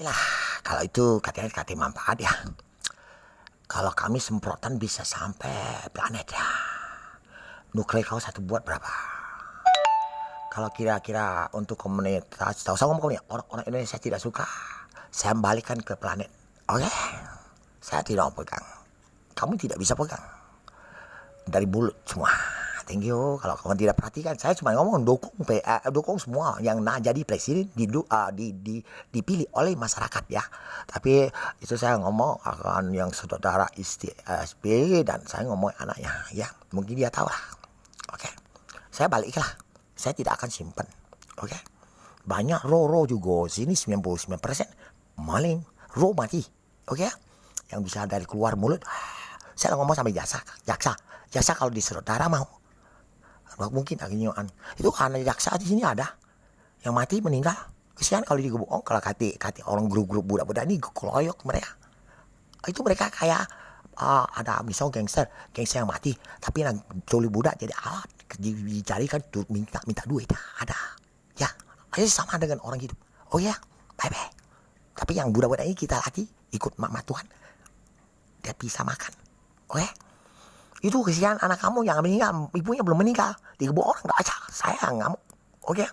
Lah, kalau itu katanya manfaat ya. Kalau kami semprotan bisa sampai planet ya. Nuklir kau satu buat berapa? Kalau kira-kira untuk komunitas, tahu saya ngomong ya, orang-orang Indonesia tidak suka, saya balikan ke planet. Oke, saya tidak mau pegang. Kamu tidak bisa pegang. Dari bulut semua. Thank you. Kalau kamu tidak perhatikan, saya cuma ngomong dukung semua yang jadi presiden dipilih oleh masyarakat ya. Tapi itu saya ngomong akan yang saudara SB dan saya ngomong anaknya ya. Mungkin dia tahu lah. Oke. Saya balik lah. Saya tidak akan simpan. Oke. Banyak Roro juga sini 99% maling, mati. Oke. Yang bisa dari keluar mulut. Saya ngomong sampai jaksa kalau diserut darah mau. Mungkin akhirnya itu karena jaksa di sini ada yang mati meninggal. Kesian kalau digebuk. Kalau kati orang grup-grup budak-budak ini keloyok mereka. Itu mereka kayak ada misalnya gangster yang mati, tapi yang tuli budak jadi alat dicarikan minta duit ada. Ya, aja sama dengan orang hidup. Oh ya, bye. Tapi yang budak-budak ini kita latih ikut mak Tuhan. Dia bisa makan. Oke? Itu kesian anak kamu yang meninggal, ibunya belum meninggal, digebuk orang, gak aja, saya ngamuk. Oke?